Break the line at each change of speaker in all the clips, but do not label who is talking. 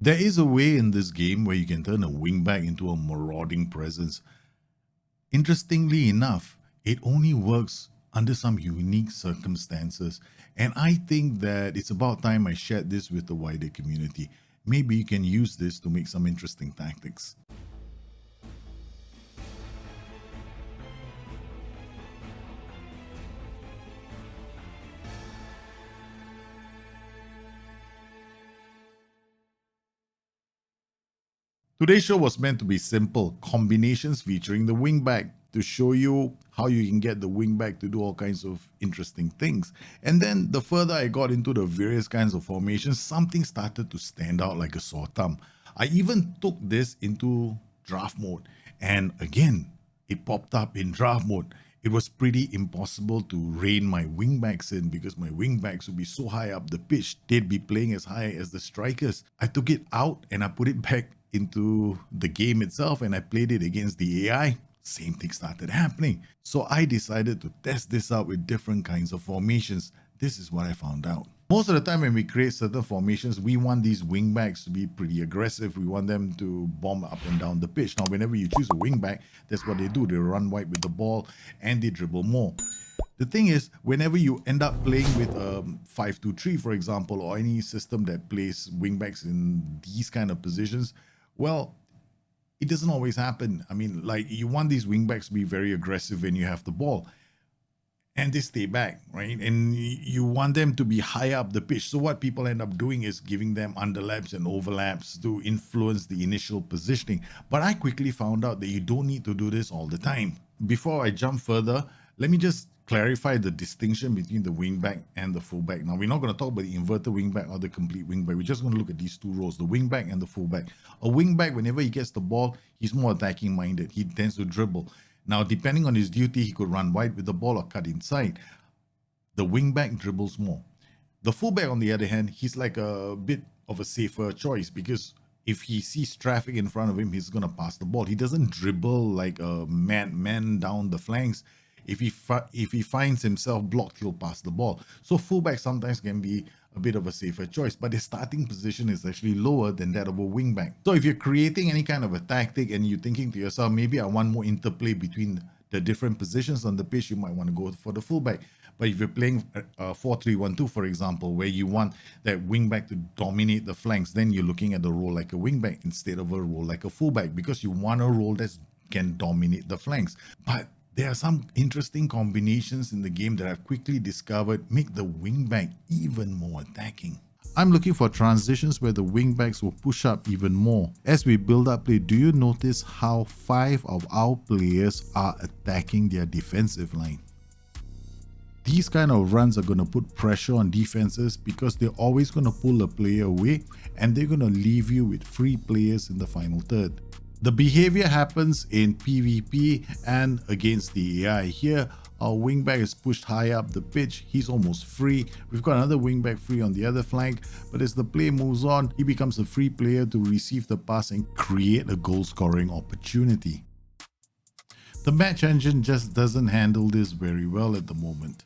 There is a way in this game where you can turn a wingback into a marauding presence. Interestingly enough, it only works under some unique circumstances. And I think that it's about time I shared this with the wider community. Maybe you can use this to make some interesting tactics. Today's show was meant to be simple combinations featuring the wingback to show you how you can get the wingback to do all kinds of interesting things. And then the further I got into the various kinds of formations, something started to stand out like a sore thumb. I even took this into draft mode, and again, it popped up in draft mode. It was pretty impossible to rein my wingbacks in because my wingbacks would be so high up the pitch, they'd be playing as high as the strikers. I took it out and I put it back into the game itself and I played it against the AI. Same thing started happening. So I decided to test this out with different kinds of formations. This is what I found out. Most of the time when we create certain formations, we want these wingbacks to be pretty aggressive. We want them to bomb up and down the pitch. Now, whenever you choose a wingback, that's what they do. They run wide with the ball and they dribble more. The thing is, whenever you end up playing with 5-2-3, for example, or any system that plays wingbacks in these kind of positions, well, it doesn't always happen. I mean, like you want these wingbacks to be very aggressive when you have the ball and they stay back, right? And you want them to be high up the pitch. So what people end up doing is giving them underlaps and overlaps to influence the initial positioning. But I quickly found out that you don't need to do this all the time. Before I jump further, let me just clarify the distinction between the wingback and the fullback. Now, we're not going to talk about the inverted wingback or the complete wingback. We're just going to look at these two roles, the wingback and the fullback. A wingback, whenever he gets the ball, he's more attacking minded. He tends to dribble. Now, depending on his duty, he could run wide with the ball or cut inside. The wingback dribbles more. The fullback, on the other hand, he's like a bit of a safer choice because if he sees traffic in front of him, he's going to pass the ball. He doesn't dribble like a madman down the flanks. If he finds himself blocked, he'll pass the ball. So fullback sometimes can be a bit of a safer choice, but his starting position is actually lower than that of a wingback. So if you're creating any kind of a tactic and you're thinking to yourself, maybe I want more interplay between the different positions on the pitch, you might want to go for the fullback. But if you're playing 4-3-1-2, for example, where you want that wingback to dominate the flanks, then you're looking at the role like a wingback instead of a role like a fullback because you want a role that can dominate the flanks. But there are some interesting combinations in the game that I've quickly discovered make the wingback even more attacking. I'm looking for transitions where the wingbacks will push up even more. As we build up play, do you notice how 5 of our players are attacking their defensive line? These kind of runs are going to put pressure on defenses because they're always going to pull a player away and they're going to leave you with free players in the final third. The behavior happens in PvP and against the AI. Here, our wingback is pushed high up the pitch. He's almost free. We've got another wingback free on the other flank, but as the play moves on, he becomes a free player to receive the pass and create a goal scoring opportunity. The match engine just doesn't handle this very well at the moment.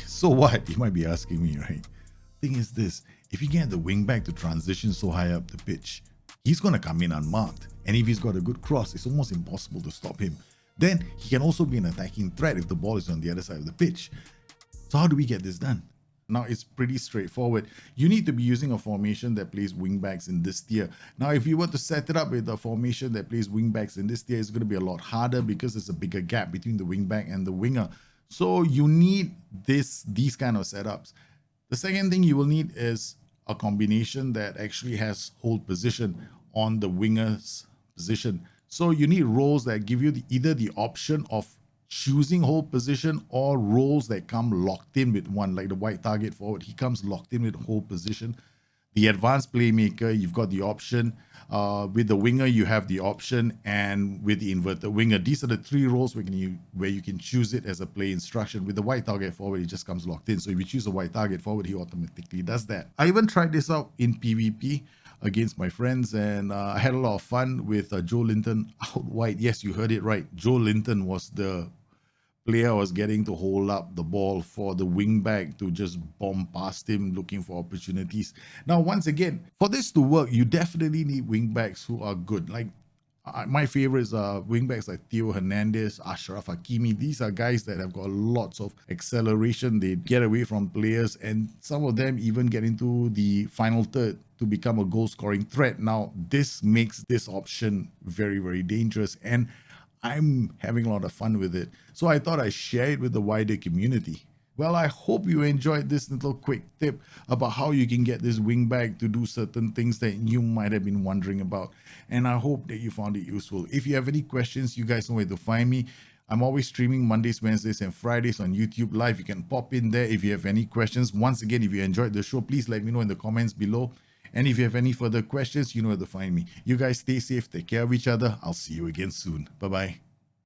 So what? You might be asking me, right? Thing is this, if you get the wingback to transition so high up the pitch, he's going to come in unmarked. And if he's got a good cross, it's almost impossible to stop him. Then he can also be an attacking threat if the ball is on the other side of the pitch. So how do we get this done? Now, it's pretty straightforward. You need to be using a formation that plays wingbacks in this tier. Now, if you were to set it up with a formation that plays wingbacks in this tier, it's going to be a lot harder because there's a bigger gap between the wingback and the winger. So you need these kind of setups. The second thing you will need is a combination that actually has hold position on the winger's position. So you need roles that give you either the option of choosing hold position or roles that come locked in with one, like the white target forward. He comes locked in with hold position. The advanced playmaker, you've got the option. With the winger, you have the option, and with the inverted winger, these are the 3 roles where you can choose it as a play instruction. With the white target forward, it just comes locked in. So if you choose a white target forward, he automatically does that. I even tried this out in PvP against my friends, and I had a lot of fun with Joe Linton out wide. Yes, you heard it right. Joe Linton was the player was getting to hold up the ball for the wingback to just bomb past him looking for opportunities. Now, once again, for this to work, you definitely need wingbacks who are good. Like my favorites are wingbacks like Theo Hernandez, Ashraf Hakimi. These are guys that have got lots of acceleration. They get away from players, and some of them even get into the final third to become a goal scoring threat. Now, this makes this option very, very dangerous, and I'm having a lot of fun with it. So I thought I'd share it with the wider community. Well, I hope you enjoyed this little quick tip about how you can get this wingback to do certain things that you might have been wondering about. And I hope that you found it useful. If you have any questions, you guys know where to find me. I'm always streaming Mondays, Wednesdays, and Fridays on YouTube Live. You can pop in there if you have any questions. Once again, if you enjoyed the show, please let me know in the comments below. And if you have any further questions, you know where to find me. You guys stay safe, take care of each other. I'll see you again soon. Bye-bye.